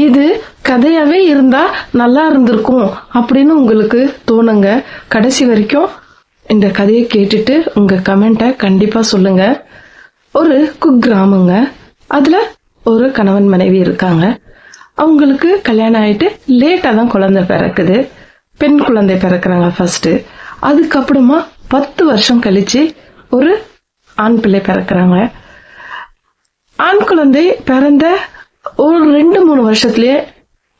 இது கதையாவே இருந்தா நல்லா இருந்திருக்கும் அப்படின்னு உங்களுக்கு தோணுங்க. கடைசி வரைக்கும் இந்த கதையை கேட்டுட்டு உங்க கமெண்ட்டை கண்டிப்பா சொல்லுங்க. ஒரு குக்கிராமங்க. அதுல ஒரு கணவன் மனைவி இருக்காங்க. அவங்களுக்கு கல்யாணம் ஆயிட்டு லேட்டா தான் குழந்தை பிறக்குது. பெண் குழந்தை பிறக்குறாங்க ஃபர்ஸ்ட். அதுக்கப்புறமா 10 வருஷம் கழிச்சு ஒரு ஆண் பிள்ளை பிறக்குறாங்க. ஆண் குழந்தை பிறந்த ஒரு 2-3 வருஷத்துலயே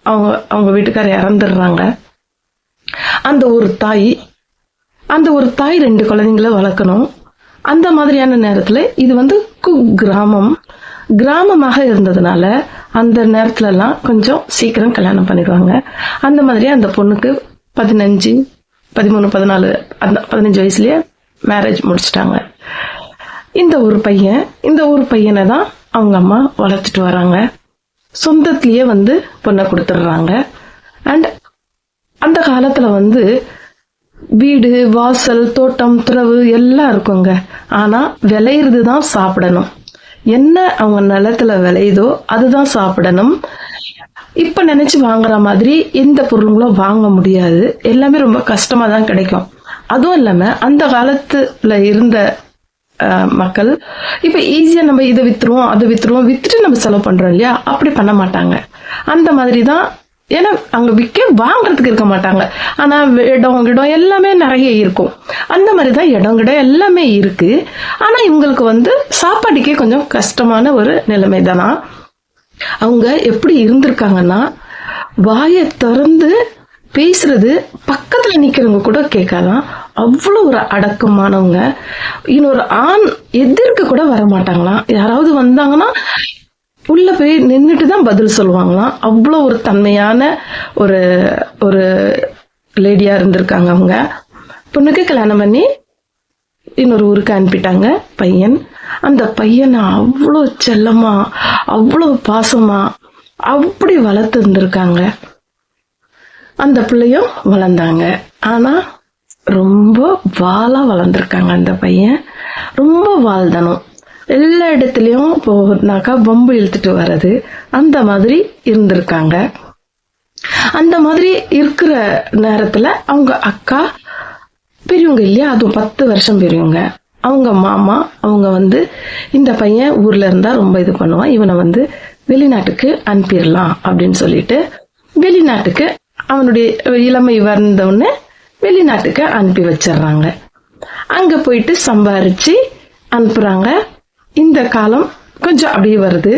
அவங்க வீட்டுக்காரர் இறந்துடுறாங்க. அந்த ஒரு தாய் 2 குழந்தைங்களை வளர்க்கணும். அந்த மாதிரியான நேரத்துல இது கிராமமாக இருந்ததுனால அந்த நேரத்துல எல்லாம் கொஞ்சம் சீக்கிரம் கல்யாணம் பண்ணிடுவாங்க. அந்த மாதிரி அந்த பொண்ணுக்கு 15, 13, 14, 15 வயசுலயே மேரேஜ் முடிச்சிட்டாங்க. இந்த ஒரு பையனை தான் அவங்க அம்மா வளர்த்துட்டு வராங்க. சொந்தத்திலேயே பொண்ணை கொடுத்துடுறாங்க. அண்ட் அந்த காலத்துல வீடு, வாசல், தோட்டம், துறவு எல்லாம் இருக்குங்க. ஆனா விளையிறதுதான் சாப்பிடணும். என்ன அவங்க நிலத்துல விளையுதோ அதுதான் சாப்பிடணும். இப்ப நினைச்சு வாங்குற மாதிரி எந்த பொருளுங்களும் வாங்க முடியாது. எல்லாமே ரொம்ப கஷ்டமா தான் கிடைக்கும். அதுவும் இல்லாம அந்த காலத்துல இருந்த மக்கள் இப்ப ஈஸியா நம்ம இதை வித்துருவோம் அதை வித்துட்டு நம்ம செலவு பண்றோம் இல்லையா, அப்படி பண்ண மாட்டாங்க. அந்த மாதிரிதான். ஏன்னா அங்க வாங்கறதுக்கு இருக்க மாட்டாங்க. ஆனா இடம் எல்லாமே நிறைய இருக்கும். அந்த மாதிரிதான் இடம் எல்லாமே இருக்கு. ஆனா இவங்களுக்கு சாப்பாட்டுக்கே கொஞ்சம் கஷ்டமான ஒரு நிலைமை தானா. அவங்க எப்படி இருந்திருக்காங்கன்னா, வாயை திறந்து பேசுறது பக்கத்துல நிக்கிறவங்க கூட கேட்காதான். அவ்வளவு ஒரு அடக்கமானவங்க. இன்னொரு ஆண் எதிர்க்க கூட வர மாட்டாங்களாம். யாராவது வந்தாங்கன்னா உள்ள போய் நின்றுட்டு தான் பதில் சொல்லுவாங்களாம். அவ்வளவு ஒரு தன்மையான ஒரு லேடியா இருந்திருக்காங்க அவங்க. பொண்ணுக்கு கல்யாணம் பண்ணி இன்னொரு ஊருக்கு அனுப்பிட்டாங்க பையன். அந்த பையனை அவ்வளோ செல்லமா, அவ்வளவு பாசமா அப்படி வளர்த்து இருந்திருக்காங்க. அந்த பிள்ளையும் வளர்ந்தாங்க. ஆனா ரொம்ப வாளா வளர்ந்துருக்காங்க. அந்த பையன் ரொம்ப வாழ்தனம். எல்லா இடத்துலயும் போனாக்கா பம்பு இழுத்துட்டு வர்றது, அந்த மாதிரி இருந்திருக்காங்க. அந்த மாதிரி இருக்கிற நேரத்துல அவங்க அக்கா பெரியவங்க இல்லையா, அதுவும் 10 வருஷம் பெரியவங்க. அவங்க மாமா அவங்க இந்த பையன் ஊர்ல இருந்தா ரொம்ப இது பண்ணுவான், இவனை வெளிநாட்டுக்கு அனுப்பிடலாம் அப்படின்னு சொல்லிட்டு வெளிநாட்டுக்கு அவனுடைய இளமை வந்த உடனே வெளிநாட்டுக்கு அனுப்பி வச்சிடறாங்க. அங்க போயிட்டு சம்பாரிச்சு அனுப்புறாங்க. இந்த காலம் கொஞ்சம் அப்படியே வருது.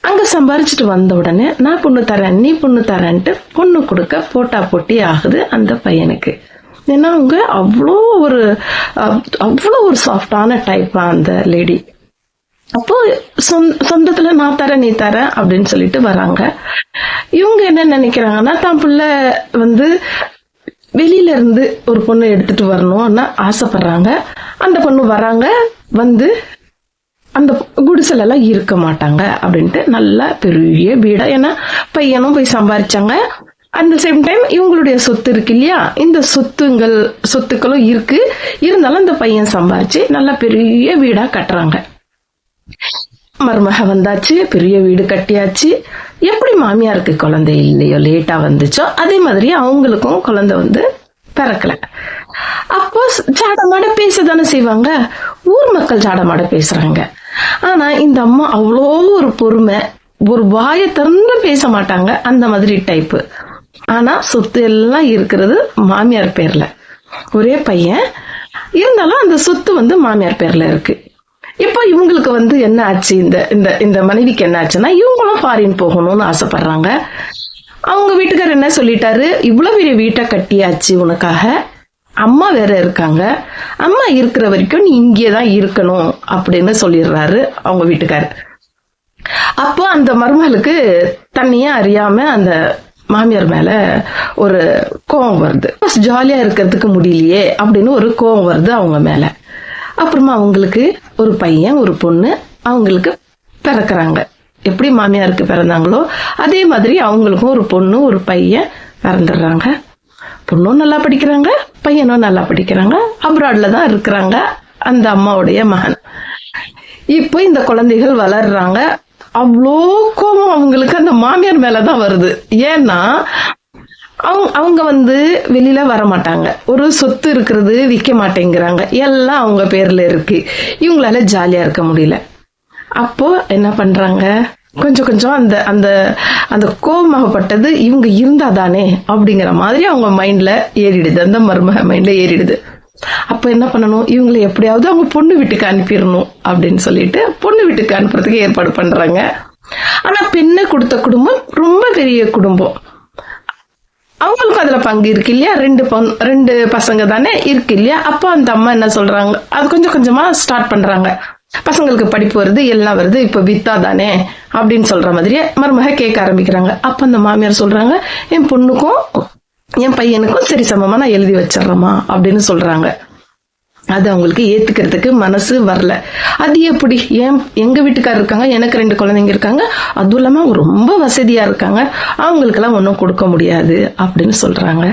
அங்க சம்பாரிச்சுட்டு வந்த உடனே நான் பொண்ணு தரேன், நீ பொண்ணு தரேன்ட்டு பொண்ணு கொடுக்க போட்டா போட்டி ஆகுது அந்த பையனுக்கு. ஏன்னா அவங்க அவ்வளோ ஒரு சாஃப்டான டைப்பா அந்த லேடி. அப்போ சொந்தத்துல நான் தரேன் நீ தர அப்படின்னு சொல்லிட்டு வராங்க. இவங்க என்ன நினைக்கிறாங்கன்னா, தான் பிள்ளை வெளியில இருந்து ஒரு பொண்ணு எடுத்துட்டு வரணும்னு ஆசைப்படுறாங்க. அந்த பொண்ணு வராங்க, அந்த குடிசைல எல்லாம் இருக்க மாட்டாங்க அப்படின்ட்டு நல்ல பெரிய வீடா. ஏன்னா பையனும் போய் சம்பாரிச்சாங்க. அந்த சேம் டைம் இவங்களுடைய சொத்து இருக்கு இல்லையா, இந்த சொத்துக்களும் இருக்கு. இருந்தாலும் இந்த பையன் சம்பாரிச்சு நல்ல பெரிய வீடா கட்டுறாங்க. மருமக வந்தாச்சு, பெரிய வீடு கட்டியாச்சு. எப்படி மாமியாருக்கு குழந்தை இல்லையோ, லேட்டா வந்துச்சோ, அதே மாதிரி அவங்களுக்கும் குழந்தை பிறக்கல. அப்போ சாடமாட பேசதானே செய்வாங்க. ஊர் மக்கள் சாடமாட பேசுறாங்க. ஆனா இந்த அம்மா அவ்வளோ ஒரு பொறுமை, ஒரு வாயை திறந்து பேச மாட்டாங்க, அந்த மாதிரி டைப்பு. ஆனா சொத்து எல்லாம் இருக்கிறது மாமியார் பேர்ல. ஒரே பையன் இருந்தாலும் அந்த சொத்து மாமியார் பேர்ல இருக்கு. இப்போ இவங்களுக்கு என்ன ஆச்சு, இந்த மனைவிக்கு என்ன ஆச்சுன்னா, இவங்களும் ஃபாரின் போகணும்னு ஆசைப்படுறாங்க. அவங்க வீட்டுக்காரர் என்ன சொல்லிட்டாரு, இவ்வளவு பெரிய வீட்டை கட்டியாச்சு உனக்காக, அம்மா வேற இருக்காங்க, அம்மா இருக்கிற வரைக்கும் நீ இங்கேதான் இருக்கணும் அப்படின்னு சொல்லிடுறாரு அவங்க வீட்டுக்காரர். அப்போ அந்த மருமகளுக்கு தண்ணியா அறியாம அந்த மாமியார் மேல ஒரு கோவம் வருது. ஜாலியா இருக்கிறதுக்கு முடியலையே அப்படின்னு ஒரு கோவம் வருது அவங்க மேல. அப்புறமா அவங்களுக்கு ஒரு பையன் ஒரு பொண்ணு அவங்களுக்கு பிறக்கிறாங்க. எப்படி மாமியாருக்கு பிறந்தாங்களோ அதே மாதிரி அவங்களுக்கும் ஒரு பொண்ணு ஒரு பையன் பிறந்துடுறாங்க. பொண்ணும் நல்லா படிக்கிறாங்க, பையனும் நல்லா படிக்கிறாங்க. அப்ராட்ல தான் இருக்கிறாங்க அந்த அம்மாவுடைய மகன். இப்போ இந்த குழந்தைகள் வளர்றாங்க. அவ்வளோ கோபம் அவங்களுக்கு அந்த மாமியார் மேலதான் வருது. ஏன்னா அவங்க வெளியில வர மாட்டாங்க, ஒரு சொத்து இருக்கிறது விற்க மாட்டேங்கிறாங்க, எல்லாம் அவங்க பேர்ல இருக்கு, இவங்களால ஜாலியா இருக்க முடியல. அப்போ என்ன பண்றாங்க, கொஞ்சம் கொஞ்சம் அந்த அந்த அந்த கோபமாகப்பட்டது இவங்க இருந்தாதானே அப்படிங்கிற மாதிரி அவங்க மைண்ட்ல ஏறிடுது, அந்த மருமக மைண்ட்ல ஏறிடுது. அப்ப என்ன பண்ணணும், இவங்களை எப்படியாவது அவங்க பொண்ணு வீட்டுக்கு அனுப்பிடணும் அப்படின்னு சொல்லிட்டு பொண்ணு வீட்டுக்கு அனுப்புறதுக்கு ஏற்பாடு பண்றாங்க. ஆனா பெண்ணை கொடுத்த குடும்பம் ரொம்ப பெரிய குடும்பம், அவங்களுக்கும் அதுல பங்கு இருக்கு இல்லையா, ரெண்டு பசங்க தானே இருக்கு இல்லையா. அப்போ அந்த அம்மா என்ன சொல்றாங்க, அது கொஞ்சம் கொஞ்சமா ஸ்டார்ட் பண்றாங்க. பசங்களுக்கு படிப்பு வருது, எல்லாம் வருது, இப்ப வித்தா தானே அப்படின்னு சொல்ற மாதிரியே மருமக கேட்க ஆரம்பிக்கிறாங்க. அப்ப அந்த மாமியார் சொல்றாங்க, என் பொண்ணுக்கும் என் பையனுக்கும் சரி சமமா நான் எழுதி வச்சிடறேமா அப்படின்னு சொல்றாங்க. அது அவங்களுக்கு ஏத்துக்கிறதுக்கு மனசு வரல. அது எப்படி, எங்க வீட்டுக்காரர் இருக்காங்க, எனக்கு 2 குழந்தைங்க இருக்காங்க, அதுவும் இல்லாம அவங்க ரொம்ப வசதியா இருக்காங்க, அவங்களுக்கு எல்லாம் ஒன்னும் கொடுக்க முடியாது அப்படின்னு சொல்றாங்க.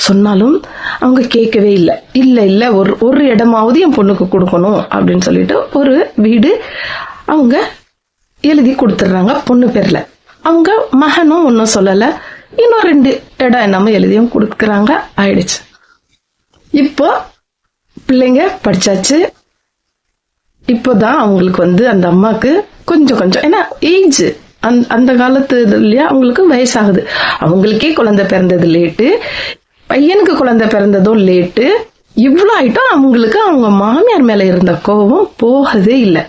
சொன்னாலும் அவங்க கேட்கவே இல்லை. இல்ல ஒரு இடமாவது என் பொண்ணுக்கு கொடுக்கணும் அப்படின்னு சொல்லிட்டு ஒரு வீடு அவங்க எழுதி கொடுத்துடுறாங்க பொண்ணு பேர்ல. அவங்க மகனும் ஒன்னும் சொல்லல, இன்னும் 2 இடம் என்னமோ எழுதியும் கொடுக்கறாங்க. ஆயிடுச்சு. இப்போ பிள்ளைங்க படிச்சாச்சு. இப்போதான் அவங்களுக்கு அந்த அம்மாக்கு கொஞ்சம் கொஞ்சம், ஏன்னா ஏஜ் அந்த காலத்து இல்லையா, அவங்களுக்கு வயசாகுது. அவங்களுக்கே குழந்தை பிறந்தது லேட்டு, பையனுக்கு குழந்தை பிறந்ததும் லேட்டு. இவ்வளவு ஆயிட்டும் அவங்களுக்கு அவங்க மாமியார் மேல இருந்த கோபம் போகவே இல்லை.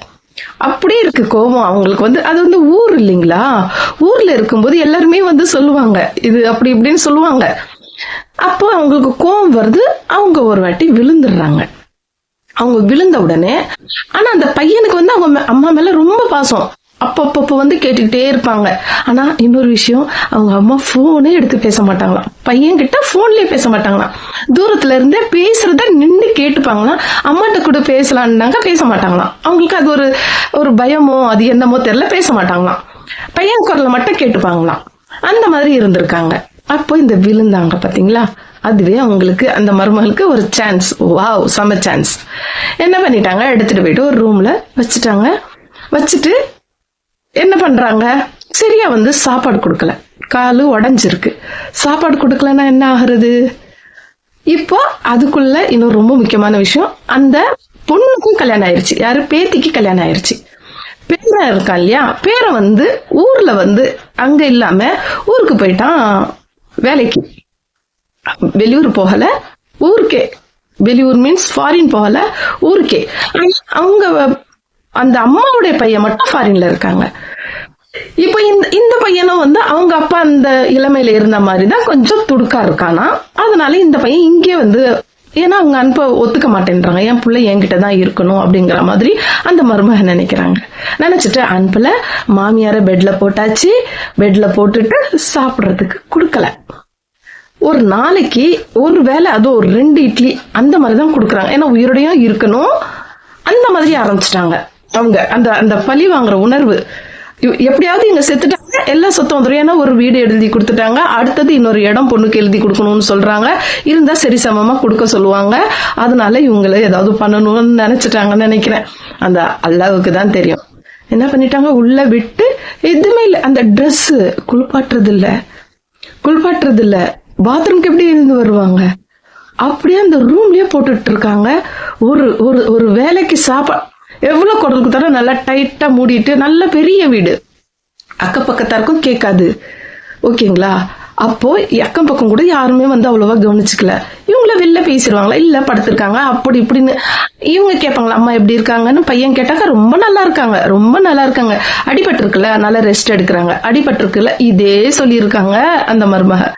அப்படியே இருக்கு கோபம் அவங்களுக்கு. அது ஊர் இல்லைங்களா, ஊர்ல இருக்கும்போது எல்லாருமே சொல்லுவாங்க, இது அப்படி இப்படின்னு சொல்லுவாங்க. அப்போ அவங்களுக்கு கோபம் வருது, அவங்க ஒரு வாட்டி விழுந்துடுறாங்க. அவங்க விழுந்த உடனே, ஆனா அந்த பையனுக்கு அவங்க அம்மா மேல ரொம்ப பாசம், அப்பப்ப கேட்டுக்கிட்டே இருப்பாங்க. ஆனா இன்னொரு விஷயம், அவங்க அம்மா போனே எடுத்து பேச மாட்டாங்களாம், பையன் கிட்ட போன்லயே பேச மாட்டாங்களாம், தூரத்துல இருந்தே பேசுறத நின்று கேட்டுப்பாங்களாம். அம்மாட்ட கூட பேசலான்னாங்க, பேச மாட்டாங்களாம். அவங்களுக்கு அது ஒரு பயமோ அது என்னமோ தெரியல, பேச மாட்டாங்களாம். பையன் குரலை மட்டும் கேட்டுப்பாங்களாம். அந்த மாதிரி இருந்திருக்காங்க. அப்போ இந்த விழுந்தாங்க பாத்தீங்களா, அதுவே அவங்களுக்கு அந்த மருமகளுக்கு ஒரு சான்ஸ். வாவ், செம சான்ஸ். என்ன பண்ணிட்டாங்க, எடுத்துட்டு போயிட்டு ஒரு ரூம்ல வச்சுட்டாங்க. வச்சுட்டு என்ன பண்றாங்க, சரியா சாப்பாடு கொடுக்கல, காலு உடஞ்சிருக்கு, சாப்பாடு கொடுக்கலன்னா என்ன ஆகுறது. இப்போ அதுக்குள்ள இன்னும் ரொம்ப முக்கியமான விஷயம், அந்த பொண்ணுக்கும் கல்யாணம் ஆயிருச்சு. யாரு, பேத்திக்கு கல்யாணம் ஆயிருச்சு. பேர இருக்கான் இல்லையா, பேரை ஊர்ல அங்க இல்லாம ஊருக்கு போயிட்டான் வேலைக்கு. வெளியூர் போகல, ஊருக்கே. வெளியூர் மீன்ஸ் ஃபாரின் போகல, ஊருக்கே. அவங்க அந்த அம்மாவுடைய பையன் மட்டும் ஃபாரின்ல இருக்காங்க. இப்ப இந்த பையனும் அவங்க அப்பா அந்த இளமையில இருந்த மாதிரிதான் கொஞ்சம் துடுக்கா இருக்கானா. அதனால இந்த பையன் இங்கே ஏன்னா அவங்க அனுப்ப ஒத்துக்க மாட்டேன்றாங்க, என் பிள்ளை என்கிட்டதான் இருக்கணும் அப்படிங்கிற மாதிரி அந்த மருமக நினைக்கிறாங்க. நினைச்சிட்டு அனுப்பல. மாமியார பெட்ல போட்டாச்சு. பெட்ல போட்டுட்டு சாப்பிடறதுக்கு கொடுக்கல. ஒரு நாளைக்கு ஒரு வேளை, அது ஒரு 2 இட்லி அந்த மாதிரிதான் கொடுக்குறாங்க. ஏன்னா உயிரோடையும் இருக்கணும், அந்த மாதிரி ஆரம்பிச்சிட்டாங்க அவங்க. அந்த பழி வாங்குற உணர்வு, எப்படியாவது இங்க செத்துட்டாங்க, எல்லாம் சொத்தம் வந்துடும். ஏன்னா ஒரு வீடு எழுதி கொடுத்துட்டாங்க, அடுத்தது இன்னொரு இடம் பொண்ணுக்கு எழுதி கொடுக்கணும்னு சொல்றாங்க, இருந்தா சரி சமமா கொடுக்க சொல்லுவாங்க. அதனால இவங்களை ஏதாவது பண்ணணும்னு நினைச்சிட்டாங்கன்னு நினைக்கிறேன். அந்த அல்லாவுக்கு தான் தெரியும். என்ன பண்ணிட்டாங்க, உள்ள விட்டு எதுவுமே இல்லை. அந்த ட்ரெஸ் குளிப்பாட்டுறது இல்ல, பாத்ரூம்க்கு எப்படி இருந்து வருவாங்க, அப்படியே அந்த ரூம்லயே போட்டுட்டு இருக்காங்க. ஒரு வேலைக்கு சாப்பாடு எவ்வளவு குரலுக்கு தர நல்லா டைட்டா மூடிட்டு, நல்ல பெரிய வீடு, அக்கம் பக்கத்தாருக்கும் கேட்காது. ஓகேங்களா. அப்போ அக்கம் பக்கம் கூட யாருமே அவ்வளவா கவனிச்சுக்கல. இவங்கள வெளில பேசிடுவாங்களா, இல்ல படுத்திருக்காங்க அப்படி இப்படின்னு. இவங்க கேட்பாங்களா, அம்மா எப்படி இருக்காங்கன்னு. பையன் கேட்டாக்க ரொம்ப நல்லா இருக்காங்க, அடிபட்டு இருக்குல்ல, நல்லா ரெஸ்ட் எடுக்கிறாங்க, அடிபட்டு இதே சொல்லி இருக்காங்க அந்த மருமக.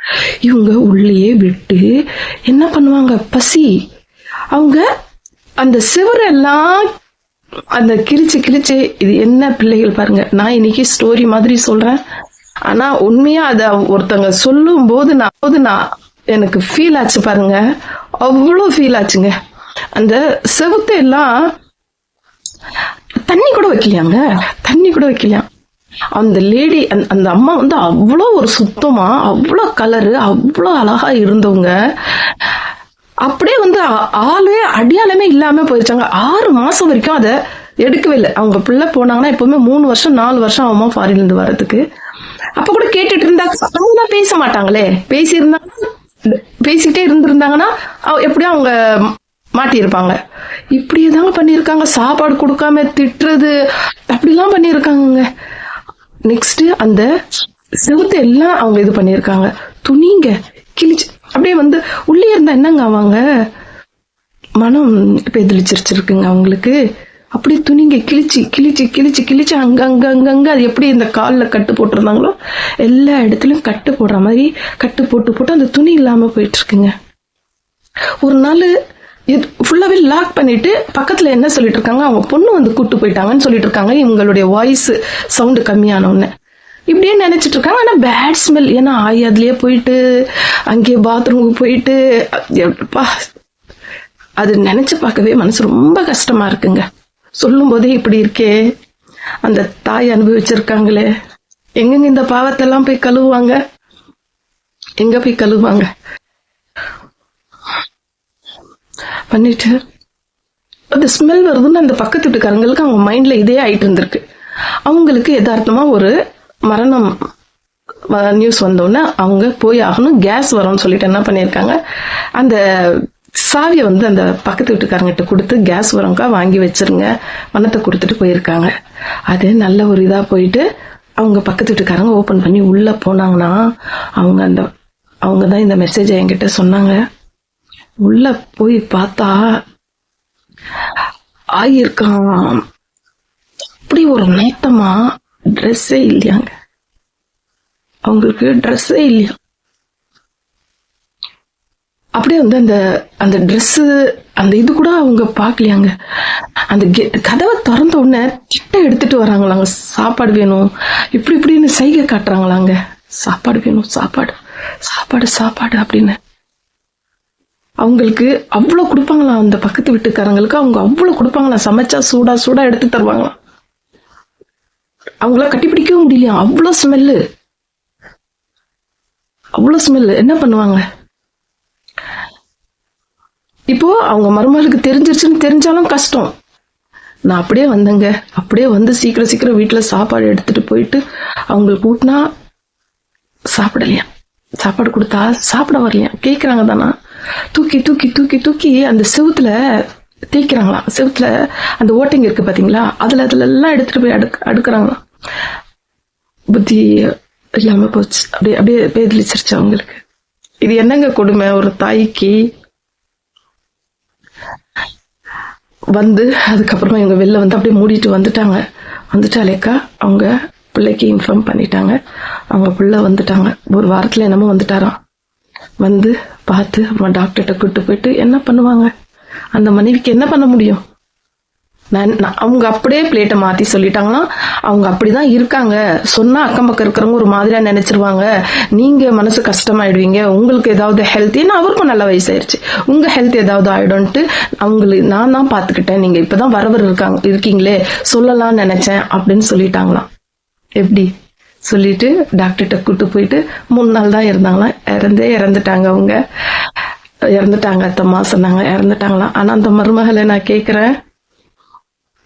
இவங்க உள்ளேயே விட்டு என்ன பண்ணுவாங்க, பசி. அவங்க அந்த சிவரெல்லாம் அந்த கிழிச்சு இது என்ன பிள்ளைகள் பாருங்க. நான் இன்னைக்கு ஸ்டோரி மாதிரி சொல்றேன், ஆனா உண்மையா அத ஒருத்தங்க சொல்லும் போது நான் எனக்கு ஃபீல் ஆச்சு பாருங்க, அவ்வளவு ஃபீல் ஆச்சுங்க. அந்த செவுத்தை எல்லாம் தண்ணி கூட வைக்கலையாம். அந்த லேடி, அந்த அம்மா அவ்வளோ ஒரு சுத்தமா, அவ்வளோ கலரு, அவ்வளோ அழகா இருந்தவங்க. அப்படியே ஆளே அடையாளமே இல்லாம போயிருச்சாங்க. 6 மாசம் வரைக்கும் அத எடுக்கவே இல்லை. அவங்க பிள்ளை போனாங்கன்னா எப்பவுமே 3 வருஷம் 4 வருஷம் ஆகுமா ஃபாரின்ல இருந்து வர்றதுக்கு. அப்ப கூட கேட்டுட்டு இருந்தா அவங்க பேச மாட்டாங்களே. பேசிக்கிட்டே இருந்திருந்தாங்கன்னா எப்படியும் அவங்க மாட்டியிருப்பாங்க. இப்படியே தாங்க பண்ணியிருக்காங்க. சாப்பாடு கொடுக்காம திட்டுறது அப்படிலாம் பண்ணியிருக்காங்க. நெக்ஸ்ட் அந்த செவுத்து எல்லாம் அவங்க இது பண்ணியிருக்காங்க. துணிங்க கிழிச்சு அப்படியே உள்ளே இருந்தா என்னங்க அவங்க மனம் பெதிலிச்சிருச்சிருக்குங்க அவங்களுக்கு. அப்படியே துணிங்க கிழிச்சு கிழிச்சு கிழிச்சு கிழிச்சு அங்க அது எப்படி இந்த காலில் கட்டு போட்டிருந்தாங்களோ எல்லா இடத்துலயும் கட்டு போடுற மாதிரி கட்டு போட்டு அந்த துணி இல்லாம போயிட்டு இருக்குங்க. ஒரு நாள் ஃபுல்லாவே லாக் பண்ணிட்டு பக்கத்துல என்ன சொல்லிட்டு இருக்காங்க, அவங்க பொண்ணு கூட்டு போயிட்டாங்கன்னு சொல்லிட்டு இருக்காங்க. இவங்களுடைய வாய்ஸ் சவுண்டு கம்மியான உடனே இப்படியே நினைச்சிட்டு இருக்காங்க. ஆனா பேட் ஸ்மெல். ஏன்னா அதுலயே போயிட்டு அங்கேயே பாத்ரூமுக்கு போயிட்டு அது நினைச்சு பார்க்கவே மனசு ரொம்ப கஷ்டமா இருக்குங்க. சொல்லும் போதே இப்படி இருக்கே. அந்த தாய் அனுபவிச்சிருக்காங்களே. எங்கெங்க இந்த பாவத்தை எல்லாம் போய் கழுவுவாங்க? எங்க போய் கழுவுவாங்க? பண்ணிட்டு அந்த ஸ்மெல் வருதுன்னு அந்த பக்கத்து வீட்டுக்காரங்களுக்கு அவங்க மைண்ட்ல இதே ஆயிட்டு இருந்திருக்கு. அவங்களுக்கு யதார்த்தமா ஒரு மரணம் நியூஸ் வந்தோடனே அவங்க போய் ஆகணும், கேஸ் வரும்னு சொல்லிட்டு என்ன பண்ணிருக்காங்க, அந்த சாவியை அந்த பக்கத்து வீட்டுக்காரங்கிட்ட கொடுத்து கேஸ் வரங்கா வாங்கி வச்சிருங்க பணத்தை கொடுத்துட்டு போயிருக்காங்க. அது நல்ல ஒரு இதா போயிட்டு அவங்க பக்கத்து வீட்டுக்காரங்க ஓபன் பண்ணி உள்ள போனாங்கன்னா அவங்க தான் இந்த மெசேஜ் என்கிட்ட சொன்னாங்க. உள்ள போய் பார்த்தா ஆயிருக்கான். அப்படி ஒரு நேத்தமா ட்ரெஸ்ஸே இல்லையாங்க. அவங்களுக்கு ட்ரெஸ்ஸே இல்லையா. அப்படியே அந்த ட்ரெஸ் அந்த இது கூட அவங்க பாக்கலையாங்க. அந்த கதவை திறந்த உடனே கிட்ட எடுத்துட்டு வராங்களாங்க. சாப்பாடு வேணும் இப்படின்னு சைகை காட்டுறாங்களாங்க. சாப்பாடு வேணும், சாப்பாடு சாப்பாடு சாப்பாடு அப்படின்னு. அவங்களுக்கு அவ்வளவு கொடுப்பாங்களாம். அந்த பக்கத்து வீட்டுக்காரங்களுக்கு அவங்க அவ்வளவு கொடுப்பாங்களாம். சமைச்சா சூடா எடுத்து தருவாங்களாம். அவங்கள கட்டிப்பிடிக்கவும் முடியலையா. அவ்வளவு ஸ்மெல்லு. என்ன பண்ணுவாங்க இப்போ? அவங்க மருமகளுக்கு தெரிஞ்சிருச்சுன்னு தெரிஞ்சாலும் கஷ்டம். நான் அப்படியே வந்தேங்க. அப்படியே சீக்கிரம் வீட்டுல சாப்பாடு எடுத்துட்டு போயிட்டு அவங்களுக்கு கூட்டினா சாப்பிடலையா. சாப்பாடு கொடுத்தா சாப்பிட வரலையா. கேக்குறாங்க தானா. தூக்கி அந்த செவுத்துல தேய்க்கிறாங்களாம். செவுத்துல அந்த ஓட்டைங்க இருக்கு பாத்தீங்களா, அதுல எல்லாம் எடுத்துட்டு போய் அடுக்குறாங்களாம். புத்தி இல்லாம போச்சு. அப்படியே பேதலிச்சிருச்சு அவங்களுக்கு. இது என்னங்க கொடுமை ஒரு தாய்க்கு. அதுக்கப்புறமா இவங்க வெளில அப்படியே மூடிட்டு வந்துட்டாலேக்கா அவங்க பிள்ளைக்கு இன்ஃபார்ம் பண்ணிட்டாங்க. அவங்க பிள்ளை வந்துட்டாங்க. ஒரு வாரத்துல என்னமோ வந்துட்டாராம். பார்த்து அப்புறம் டாக்டர்கிட்ட கூட்டு போயிட்டு என்ன பண்ணுவாங்க? அந்த மனைவிக்கு என்ன பண்ண முடியும்? அவங்க அப்படியே பிளேட்டை மாத்தி சொல்லிட்டாங்கன்னா அவங்க அப்படிதான் இருக்காங்க. சொன்னா அக்கம் பக்கம் இருக்கிறவங்க ஒரு மாதிரியா நினைச்சிருவாங்க. நீங்க மனசு கஷ்டமாயிடுவீங்க. உங்களுக்கு ஏதாவது ஹெல்த், ஏன்னா அவருக்கும் நல்ல வயசாயிருச்சு, உங்க ஹெல்த் ஏதாவது ஆயிடும்ட்டு அவங்களுக்கு நான் தான் பாத்துக்கிட்டேன். நீங்க இப்பதான் வரவர் இருக்கீங்களே சொல்லலாம்னு நினைச்சேன் அப்படின்னு சொல்லிட்டாங்களாம். எப்படி சொல்லிட்டு டாக்டர்கிட்ட கூட்டு போயிட்டு 3 நாள் தான் இருந்தாங்களாம். இறந்துட்டாங்க. அவங்க இறந்துட்டாங்க. அத்தம்மா சொன்னாங்க இறந்துட்டாங்களாம். ஆனா அந்த மருமகளை நான் கேக்குறேன்,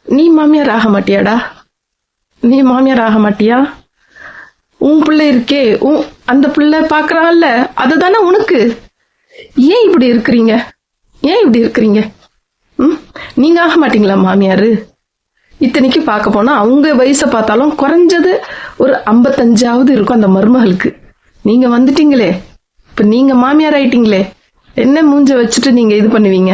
நீ மாமியார் ஆக மாட்டியாடா? நீ மாமியார் ஆக மாட்டியா? உன் பிள்ளை இருக்கே, அந்த பிள்ளை பாக்குறான்ல, அதுதானே உனக்கு. ஏன் இப்படி இருக்கிறீங்க? நீங்க ஆக மாட்டீங்களா மாமியாரு? இத்தனைக்கு பார்க்க போனா அவங்க வயசை பார்த்தாலும் குறைஞ்சது ஒரு 55ஆவது இருக்கும் அந்த மருமகளுக்கு. நீங்க வந்துட்டீங்களே, இப்ப நீங்க மாமியார் ஆயிட்டீங்களே, என்ன மூஞ்ச வச்சுட்டு நீங்க இது பண்ணுவீங்க?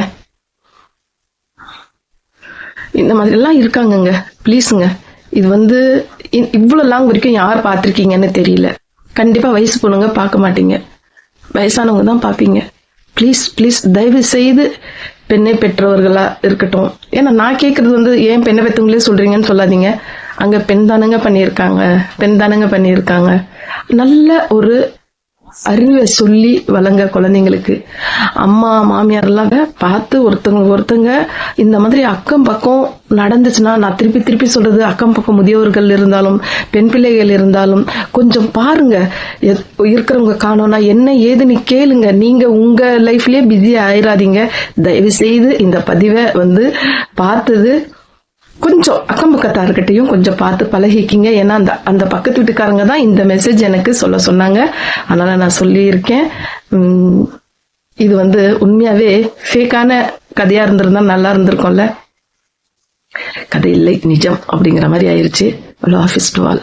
இந்த மாதிரி எல்லாம் இருக்காங்கங்க. பிளீஸுங்க, இது இவ்வளவு லாங் வரைக்கும் யார் பார்த்திருக்கீங்கன்னு தெரியல. கண்டிப்பா வயசு பொண்ணுங்க பார்க்க மாட்டீங்க, வயசானவங்க தான் பாப்பீங்க. ப்ளீஸ் தயவு செய்து பெண்ணை பெற்றவர்களா இருக்கட்டும். ஏன்னா நான் கேட்கறது ஏன் பெண்ணை பெற்றவங்களே சொல்றீங்கன்னு சொல்லாதீங்க. அங்க பெண் தானங்க பண்ணியிருக்காங்க. நல்ல ஒரு அறிவை சொல்லி வளங்க குழந்தைங்களுக்கு. அம்மா மாமியார் எல்லாம் பார்த்து ஒருத்தங்க இந்த மாதிரி அக்கம் பக்கம் நடந்துச்சுன்னா, நான் திருப்பி சொல்றது, அக்கம் பக்கம் முதியோர்கள் இருந்தாலும் பெண் பிள்ளைகள் இருந்தாலும் கொஞ்சம் பாருங்க. இருக்கிறவங்க காணோம்னா என்ன ஏதுன்னு கேளுங்க. நீங்க உங்க லைஃப்லயே பிஸி ஆயிராதீங்க. தயவு செய்து இந்த பதிவை பார்த்தது கொஞ்சம் அக்கம் பக்கத்தார்கிட்டையும் கொஞ்சம் பார்த்து பழகிக்கிங்க. ஏன்னா அந்த பக்கத்து வீட்டுக்காரங்க தான் இந்த மெசேஜ் எனக்கு சொல்ல சொன்னாங்க. அதனால நான் சொல்லியிருக்கேன். இது உண்மையாவே ஃபேக்கான கதையா இருந்திருந்தா நல்லா இருந்திருக்கும்ல. கதை இல்லை, நிஜம் அப்படிங்கிற மாதிரி ஆயிருச்சு. Office to all.